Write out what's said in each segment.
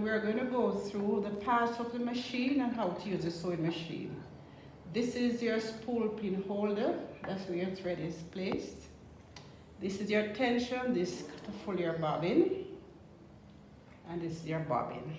We're going to go through the parts of the machine and how to use the sewing machine. This is your spool pin holder. That's where your thread is placed. This is your tension, this to pull your bobbin, and this is your bobbin.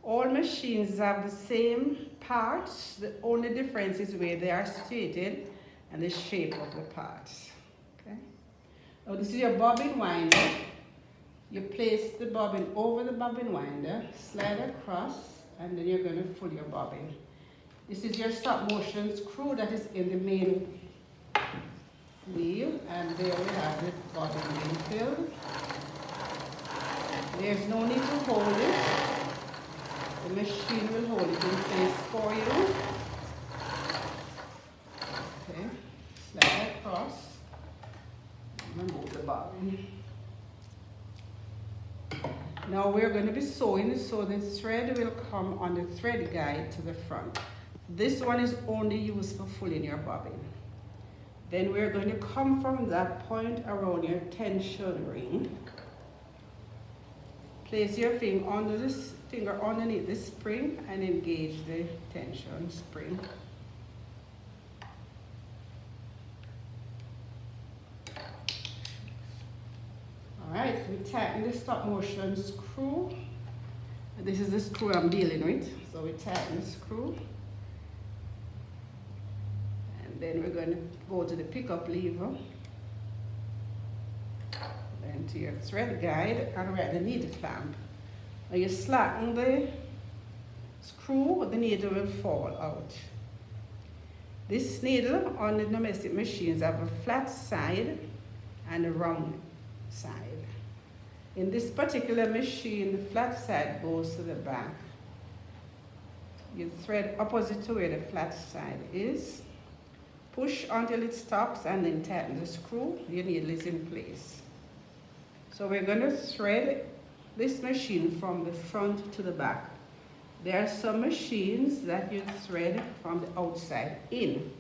All machines have the same parts. The only difference is where they are situated and the shape of the parts. Okay. Now this is your bobbin winder. You place the bobbin over the bobbin winder, slide across, and then you're going to pull your bobbin. This is your stop motion screw that is in the main wheel, and there we have the bobbin being filled. There's no need to hold it. The machine will hold it in place for you. Okay, slide across, and remove the bobbin. Now we're going to be sewing, so the thread will come on the thread guide to the front. This one is only used for pulling your bobbin. Then we're going to come from that point around your tension ring. Place your finger underneath the spring and engage the tension spring. Alright, so we tighten the stop motion screw. This is the screw I'm dealing with. So we tighten the screw. And then we're going to go to the pickup lever. Then to your thread guide and we're at the needle clamp. Now you slacken the screw, the needle will fall out. This needle on the domestic machines have a flat side and a round side. In this particular machine, the flat side goes to the back. You thread opposite to where the flat side is. Push until it stops and then tighten the screw. Your needle is in place. So we're going to thread this machine from the front to the back. There are some machines that you thread from the outside in.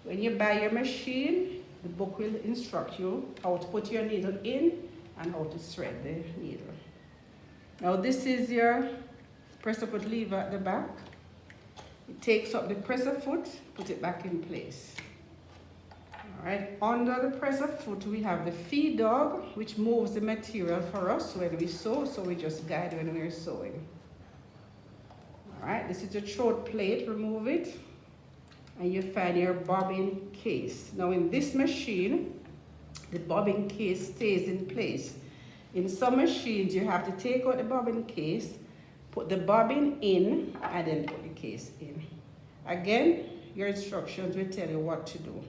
When you buy your machine, the book will instruct you how to put your needle in and how to thread the needle. Now this is your presser foot lever at the back. It takes up the presser foot, put it back in place. Alright, under the presser foot we have the feed dog, which moves the material for us when we sew, so we just guide when we're sewing. Alright, this is the throat plate, remove it, and you find your bobbin case. Now in this machine, the bobbin case stays in place. In some machines, you have to take out the bobbin case, put the bobbin in, and then put the case in. Again, your instructions will tell you what to do.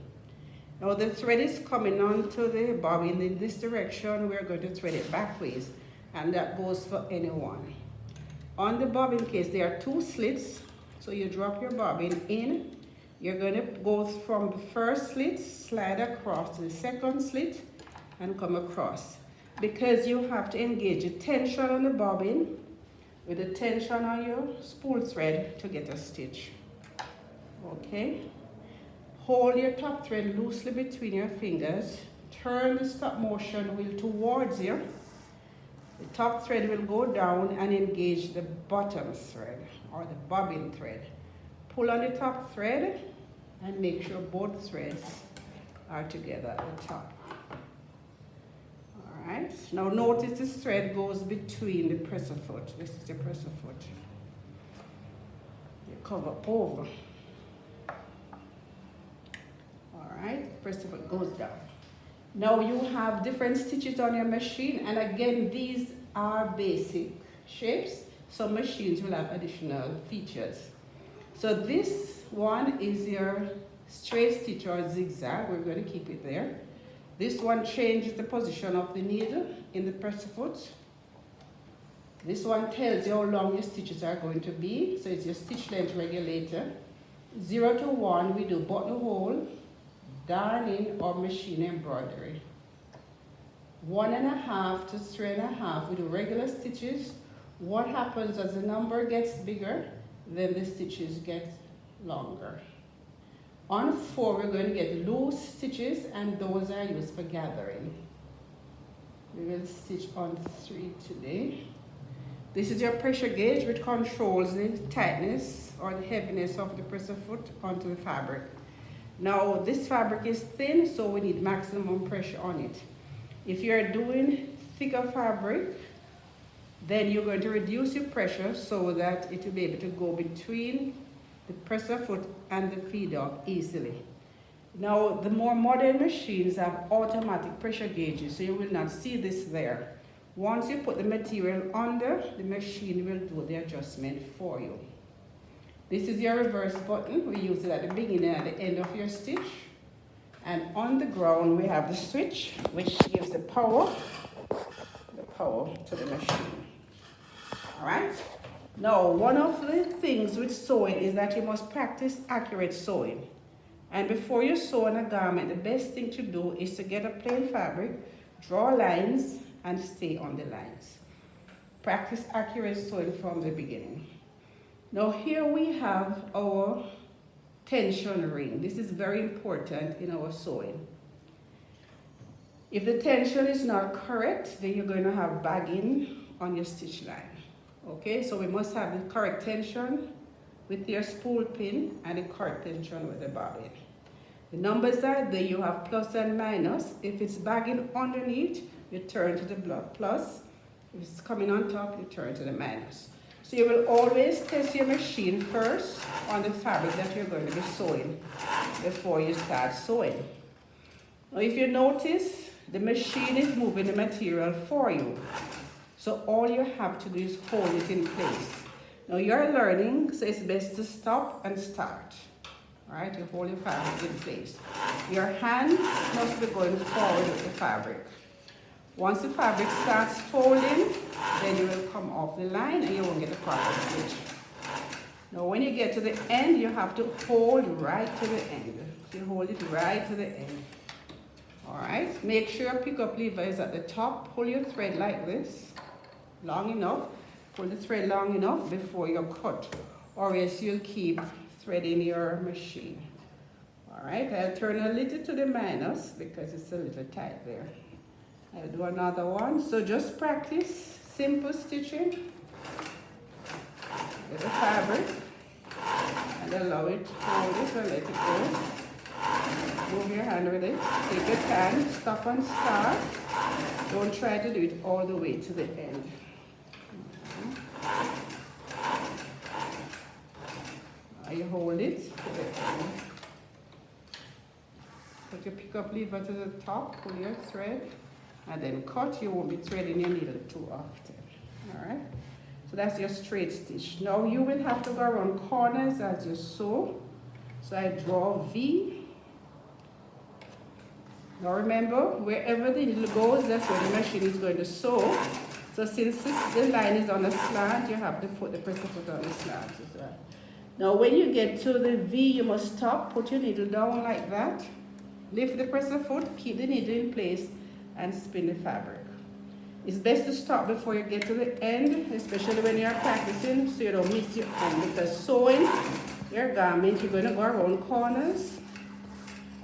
Now the thread is coming onto the bobbin in this direction. We're going to thread it backwards, and that goes for anyone. On the bobbin case, there are two slits, so you drop your bobbin in. You're going to go from the first slit, slide across to the second slit, and come across. Because you have to engage the tension on the bobbin with the tension on your spool thread to get a stitch. Okay? Hold your top thread loosely between your fingers. Turn the stop motion wheel towards you. The top thread will go down and engage the bottom thread or the bobbin thread. Pull on the top thread and make sure both threads are together at the top. Alright, now notice this thread goes between the presser foot. This is the presser foot. You cover over. Alright, presser foot goes down. Now you have different stitches on your machine, and again these are basic shapes. Some machines will have additional features. So this one is your straight stitch or zigzag. We're going to keep it there. This one changes the position of the needle in the presser foot. This one tells you how long your stitches are going to be. So it's your stitch length regulator. 0 to 1 we do buttonhole, darning, or machine embroidery. 1.5 to 3.5 we do regular stitches. What happens as the number gets bigger, then the stitches get longer. On 4, we're going to get loose stitches, and those are used for gathering. We will stitch on 3 today. This is your pressure gauge, which controls the tightness or the heaviness of the presser foot onto the fabric. Now, this fabric is thin, so we need maximum pressure on it. If you're doing thicker fabric, then you're going to reduce your pressure so that it will be able to go between the presser foot and the feed dog easily. Now, the more modern machines have automatic pressure gauges, so you will not see this there. Once you put the material under, the machine will do the adjustment for you. This is your reverse button. We use it at the beginning and the end of your stitch. And on the ground, we have the switch, which gives the power to the machine. All right? Now, one of the things with sewing is that you must practice accurate sewing. And before you sew on a garment, the best thing to do is to get a plain fabric, draw lines, and stay on the lines. Practice accurate sewing from the beginning. Now here we have our tension ring. This is very important in our sewing. If the tension is not correct, then you're going to have bagging on your stitch line. Okay, so we must have the correct tension with your spool pin and the correct tension with the bobbin. The numbers are there. You have plus and minus. If it's bagging underneath, you turn to the plus. If it's coming on top, you turn to the minus. So you will always test your machine first on the fabric that you're going to be sewing before you start sewing. Now if you notice, the machine is moving the material for you. So all you have to do is hold it in place. Now you're learning, so it's best to stop and start. All right, you hold your fabric in place. Your hands must be going forward with the fabric. Once the fabric starts folding, then you will come off the line and you won't get a proper stitch. Now when you get to the end, you have to hold right to the end. You hold it right to the end. All right, make sure your pickup lever is at the top. Pull your thread like this, long enough. Pull the thread long enough before you cut, or else you'll keep threading your machine. All right, I'll turn a little to the minus because it's a little tight there. I'll do another one. So just practice simple stitching with the fabric and allow it to hold it or let it go. Move your hand with it. Take your time, stop and start. Don't try to do it all the way to the end. Now you hold it to the end. Put your pickup lever to the top, pull your thread, and then cut. You won't be threading your needle too often. All right, so that's your straight stitch. Now you will have to go around corners as you sew. So I draw V. Now remember, wherever the needle goes, that's where the machine is going to sew. So since the line is on a slant, you have to put the presser foot on the slant as well. Now when you get to the V, you must stop, put your needle down like that. Lift the presser foot, keep the needle in place, and spin the fabric. It's best to stop before you get to the end, especially when you're practicing, so you don't miss your end. Because sewing your garment, you're going to go around corners,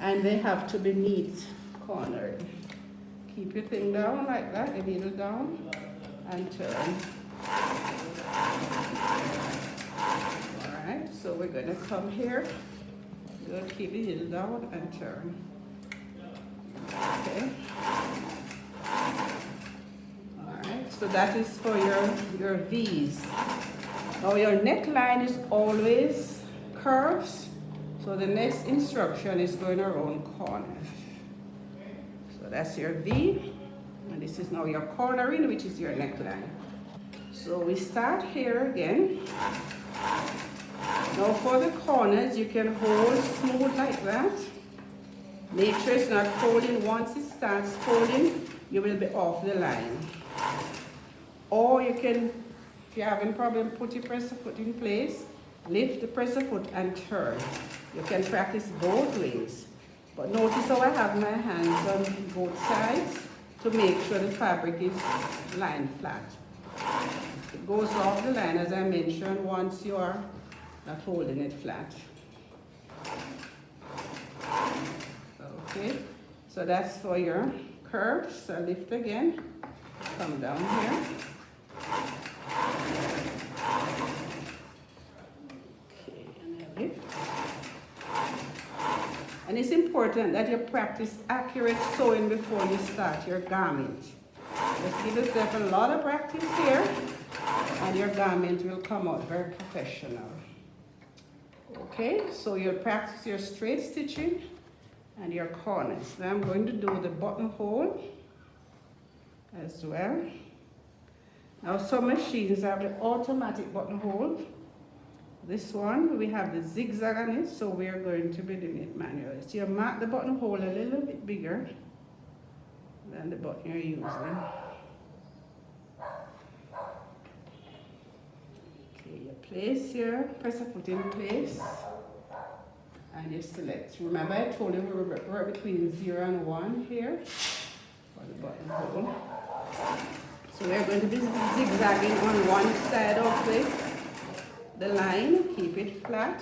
and they have to be neat cornered. Keep your thing down like that, the needle down, and turn. Alright, so we're going to come here. We're going to keep the needle down and turn. Okay. Alright, so that is for your V's. Now your neckline is always curves, so the next instruction is going around corners. So that's your V, and this is now your cornering, which is your neckline. So we start here again. Now for the corners, you can hold smooth like that. Make sure it's not folding. Once it starts folding, you will be off the line. Or you can, if you're having a problem, put your presser foot in place, lift the presser foot and turn. You can practice both ways. But notice how I have my hands on both sides to make sure the fabric is lined flat. It goes off the line, as I mentioned, once you are not holding it flat. Okay, so that's for your curves. So lift again, come down here. And it's important that you practice accurate sewing before you start your garment. Just give yourself a lot of practice here, and your garment will come out very professional. Okay, so you'll practice your straight stitching and your corners. Now I'm going to do the buttonhole as well. Now some machines have the automatic buttonhole. This one, we have the zigzag on it, so we are going to be doing it manually. So you mark the buttonhole a little bit bigger than the button you're using. Okay, you place your press a foot in place and you select. Remember I told you we work between 0 and 1 here for the buttonhole. So we're going to be zigzagging on one side of the line, keep it flat.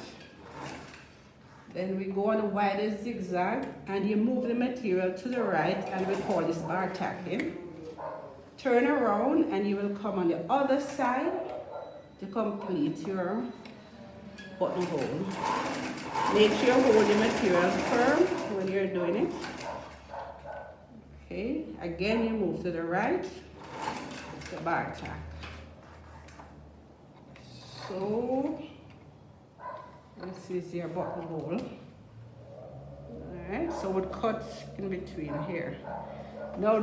Then we go on a wider zigzag and you move the material to the right, and we call this bar tacking. Turn around and you will come on the other side to complete your buttonhole. Make sure you hold the material firm when you're doing it. Okay, again you move to the right, the bar tack. So this is your buttonhole. Alright, so we'll cut in between here. Now